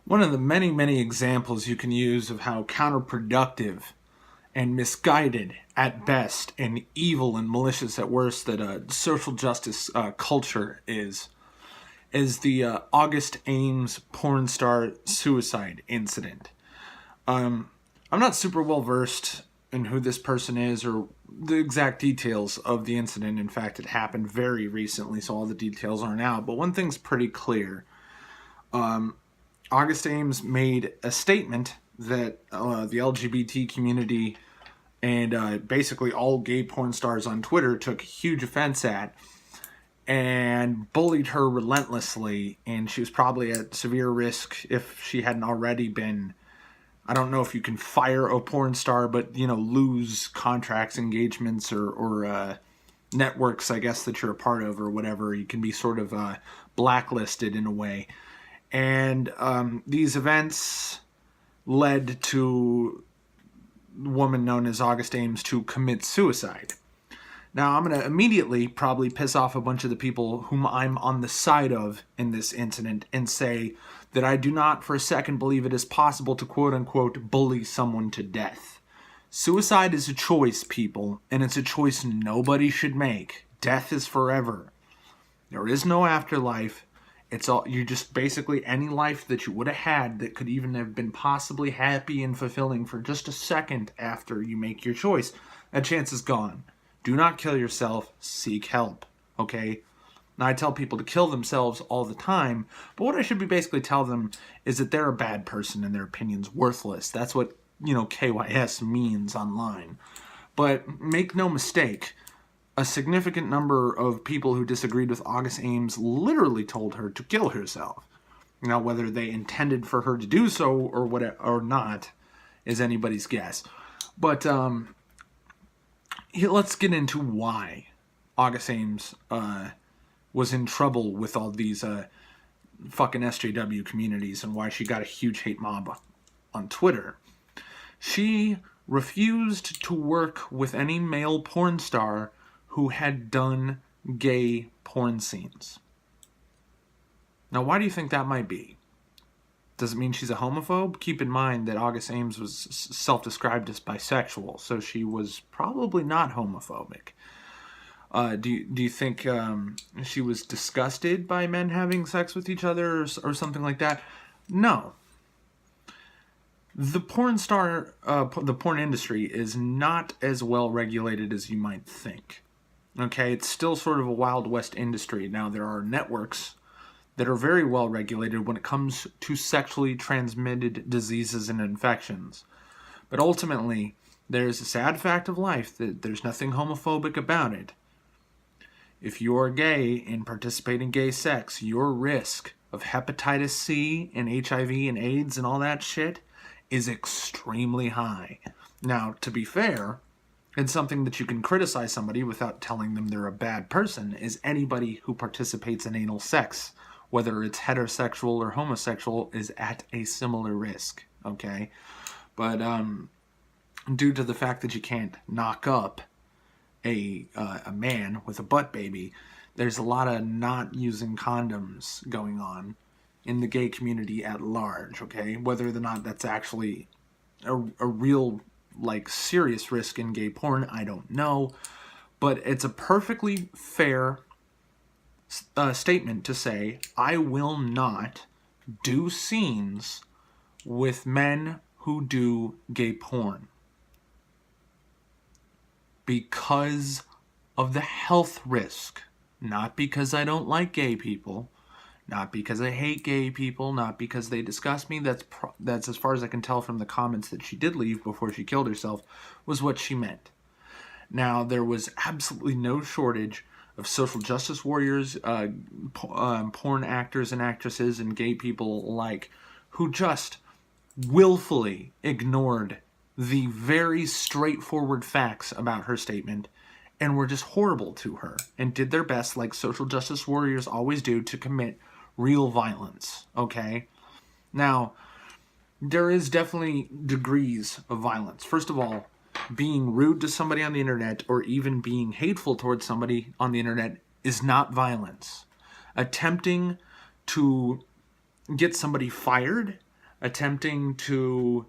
One of the many, many examples you can use of how counterproductive and misguided at best and evil and malicious at worst that social justice culture is the August Ames Pornstar suicide incident. I'm not super well versed in who this person is or the exact details of the incident. In fact, it happened very recently, so all the details aren't out. But one thing's pretty clear. August Ames made a statement that the LGBT community and basically all gay porn stars on Twitter took huge offense at and bullied her relentlessly, and she was probably at severe risk if she hadn't already been. I don't know if you can fire a porn star, but, lose contracts, engagements, or networks, I guess, that you're a part of or whatever. You can be sort of blacklisted in a way. And these events led to a woman known as August Ames to commit suicide. Now, I'm going to immediately probably piss off a bunch of the people whom I'm on the side of in this incident and say that I do not for a second believe it is possible to quote-unquote bully someone to death. Suicide is a choice, people, and it's a choice nobody should make. Death is forever. There is no afterlife. It's all, you just basically any life that you would have had that could even have been possibly happy and fulfilling for just a second after you make your choice, that chance is gone. Do not kill yourself. Seek help. Okay? Now, I tell people to kill themselves all the time, but what I should be basically tell them is that they're a bad person and their opinion's worthless. That's what, KYS means online. But make no mistake, a significant number of people who disagreed with August Ames literally told her to kill herself. Now, whether they intended for her to do so or what or not is anybody's guess. But let's get into why August Ames was in trouble with all these fucking SJW communities and why she got a huge hate mob on Twitter. She refused to work with any male porn star who had done gay porn scenes. Now, why do you think that might be? Does it mean she's a homophobe? Keep in mind that August Ames was self-described as bisexual, so she was probably not homophobic. Do you think she was disgusted by men having sex with each other or something like that? No. The the porn industry is not as well regulated as you might think. Okay, it's still sort of a Wild West industry. Now, there are networks that are very well regulated when it comes to sexually transmitted diseases and infections. But ultimately, there's a sad fact of life that there's nothing homophobic about it. If you're gay and participate in gay sex, your risk of hepatitis C and HIV and AIDS and all that shit is extremely high. Now, to be fair, and something that you can criticize somebody without telling them they're a bad person is anybody who participates in anal sex, whether it's heterosexual or homosexual, is at a similar risk, okay? But due to the fact that you can't knock up a man with a butt baby, there's a lot of not using condoms going on in the gay community at large, okay? Whether or not that's actually a real, serious risk in gay porn, I don't know. But it's a perfectly fair statement to say, I will not do scenes with men who do gay porn because of the health risk, not because I don't like gay people, not because I hate gay people, not because they disgust me. That's as far as I can tell from the comments that she did leave before she killed herself, was what she meant. Now, there was absolutely no shortage of social justice warriors, porn actors and actresses, and gay people alike who just willfully ignored the very straightforward facts about her statement and were just horrible to her and did their best, like social justice warriors always do, to commit real violence, okay? Now, there is definitely degrees of violence. First of all, being rude to somebody on the internet or even being hateful towards somebody on the internet is not violence. Attempting to get somebody fired attempting to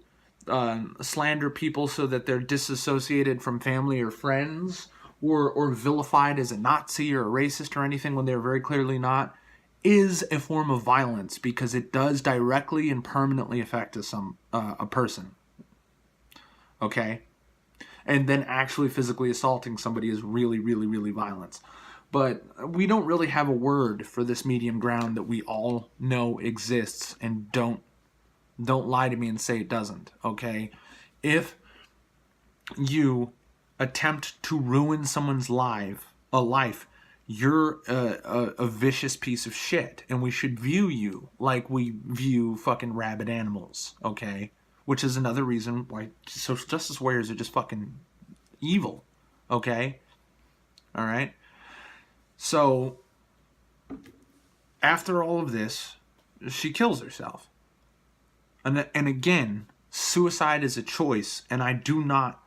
slander people so that they're disassociated from family or friends, or vilified as a Nazi or a racist or anything when they're very clearly not, is a form of violence, because it does directly and permanently affect a person. Okay? And then actually physically assaulting somebody is really, really, really violence. But we don't really have a word for this medium ground that we all know exists, and don't lie to me and say it doesn't, okay? If you attempt to ruin someone's life, you're a vicious piece of shit, and we should view you like we view fucking rabid animals, okay? Which is another reason why social justice warriors are just fucking evil, okay? All right? So, after all of this, she kills herself. And again, suicide is a choice, and I do not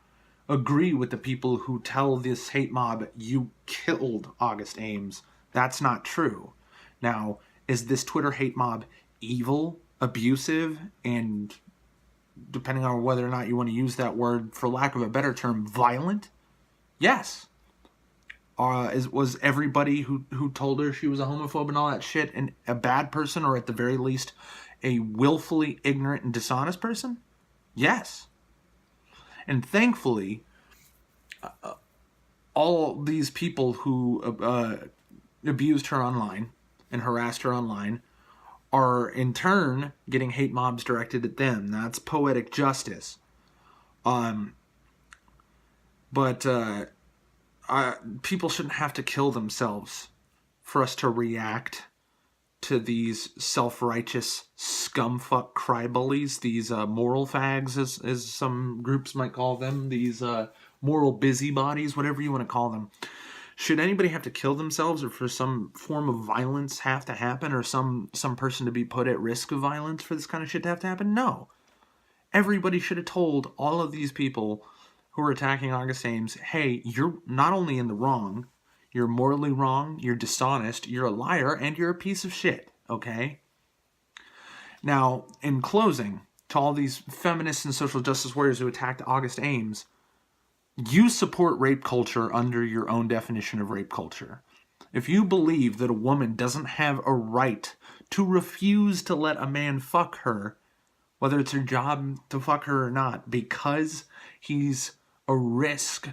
agree with the people who tell this hate mob, you killed August Ames. That's not true. Now, is this Twitter hate mob evil, abusive, and, depending on whether or not you want to use that word, for lack of a better term, violent? Yes. Was everybody who told her she was a homophobe and all that shit and a bad person, or at the very least a willfully ignorant and dishonest person? Yes. And thankfully, all these people who abused her online and harassed her online are in turn getting hate mobs directed at them. That's poetic justice. But people shouldn't have to kill themselves for us to react to these self-righteous scumfuck crybullies, these moral fags, as some groups might call them, these moral busybodies, whatever you want to call them. Should anybody have to kill themselves, or for some form of violence have to happen, or some person to be put at risk of violence for this kind of shit to have to happen? No. Everybody should have told all of these people who are attacking August Ames, hey, you're not only in the wrong, you're morally wrong, you're dishonest, you're a liar, and you're a piece of shit, okay? Now, in closing, to all these feminists and social justice warriors who attacked August Ames, you support rape culture under your own definition of rape culture. If you believe that a woman doesn't have a right to refuse to let a man fuck her, whether it's her job to fuck her or not, because he's a risk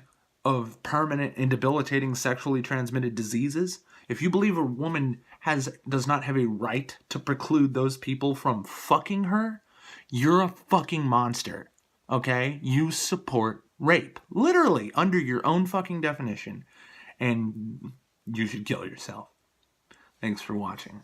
of permanent and debilitating sexually transmitted diseases, if you believe a woman does not have a right to preclude those people from fucking her, you're a fucking monster, okay? You support rape, literally, under your own fucking definition, and you should kill yourself. Thanks for watching.